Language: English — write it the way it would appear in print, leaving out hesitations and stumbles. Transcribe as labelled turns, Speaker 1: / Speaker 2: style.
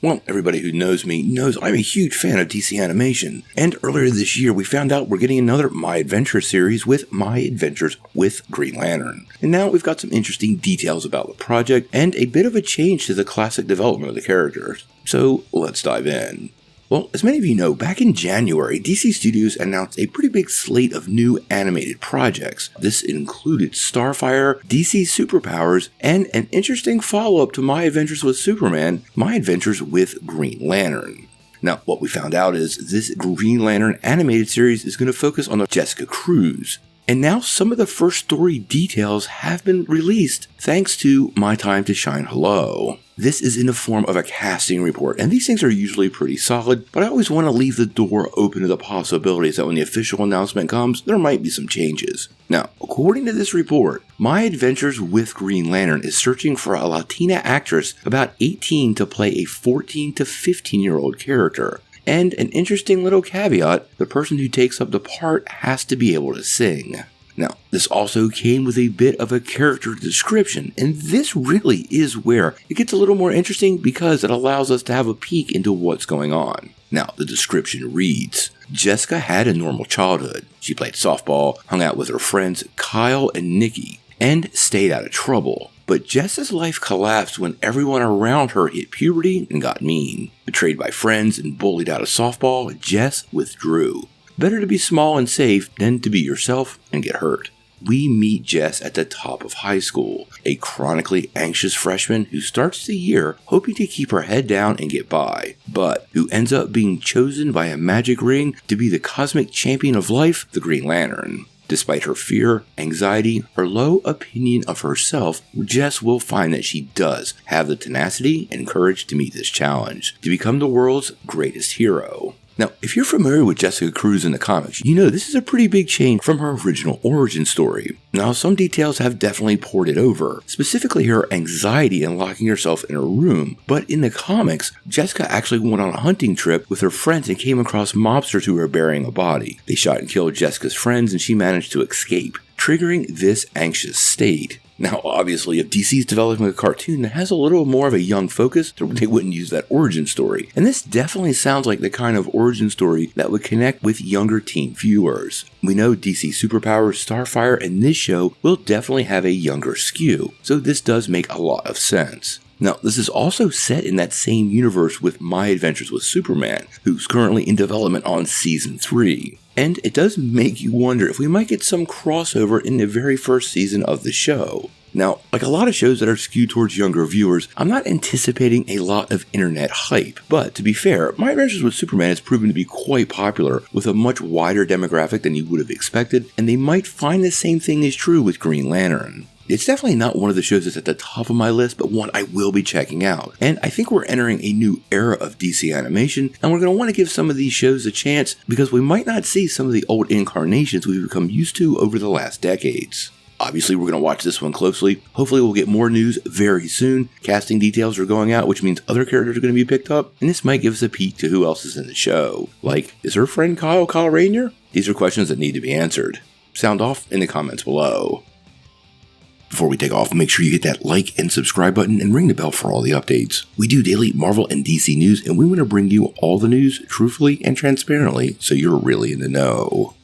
Speaker 1: Well, everybody who knows me knows I'm a huge fan of DC animation, and earlier this year we found out we're getting another My Adventure series with My Adventures with Green Lantern. And now we've got some interesting details about the project and a bit of a change to the classic development of the characters. So let's dive in. Well, as many of you know, back in January, DC Studios announced a pretty big slate of new animated projects. This included Starfire, DC Superpowers, and an interesting follow-up to My Adventures with Superman, My Adventures with Green Lantern. Now, what we found out is this Green Lantern animated series is going to focus on the Jessica Cruz. And now some of the first story details have been released thanks to My Time to Shine Hello. This is in the form of a casting report, and these things are usually pretty solid, but I always want to leave the door open to the possibilities that when the official announcement comes, there might be some changes. Now, according to this report, My Adventures with Green Lantern is searching for a Latina actress about 18 to play a 14 to 15-year-old character. And an interesting little caveat, the person who takes up the part has to be able to sing. Now, this also came with a bit of a character description, and this really is where it gets a little more interesting because it allows us to have a peek into what's going on. Now, the description reads, Jessica had a normal childhood. She played softball, hung out with her friends Kyle and Nikki, and stayed out of trouble. But Jess's life collapsed when everyone around her hit puberty and got mean. Betrayed by friends and bullied out of softball, Jess withdrew. Better to be small and safe than to be yourself and get hurt. We meet Jess at the top of high school, a chronically anxious freshman who starts the year hoping to keep her head down and get by, but who ends up being chosen by a magic ring to be the cosmic champion of life, the Green Lantern. Despite her fear, anxiety, her low opinion of herself, Jess will find that she does have the tenacity and courage to meet this challenge, to become the world's greatest hero. Now, if you're familiar with Jessica Cruz in the comics, you know this is a pretty big change from her original origin story. Now, some details have definitely ported over, specifically her anxiety in locking herself in a room, but in the comics, Jessica actually went on a hunting trip with her friends and came across mobsters who were burying a body. They shot and killed Jessica's friends and she managed to escape, triggering this anxious state. Now, obviously, if DC's developing a cartoon that has a little more of a young focus, they wouldn't use that origin story. And this definitely sounds like the kind of origin story that would connect with younger teen viewers. We know DC Superpowers, Starfire, and this show will definitely have a younger skew, so this does make a lot of sense. Now, this is also set in that same universe with My Adventures with Superman, who's currently in development on Season 3. And it does make you wonder if we might get some crossover in the very first season of the show. Now, like a lot of shows that are skewed towards younger viewers, I'm not anticipating a lot of internet hype. But to be fair, My Adventures with Superman has proven to be quite popular with a much wider demographic than you would have expected, and they might find the same thing is true with Green Lantern. It's definitely not one of the shows that's at the top of my list, but one I will be checking out. And I think we're entering a new era of DC animation, and we're going to want to give some of these shows a chance because we might not see some of the old incarnations we've become used to over the last decades. Obviously, we're going to watch this one closely. Hopefully, we'll get more news very soon. Casting details are going out, which means other characters are going to be picked up, and this might give us a peek to who else is in the show. Like, is her friend Kyle Rayner? These are questions that need to be answered. Sound off in the comments below. Before we take off, make sure you hit that like and subscribe button and ring the bell for all the updates. We do daily Marvel and DC news, and we want to bring you all the news truthfully and transparently so you're really in the know.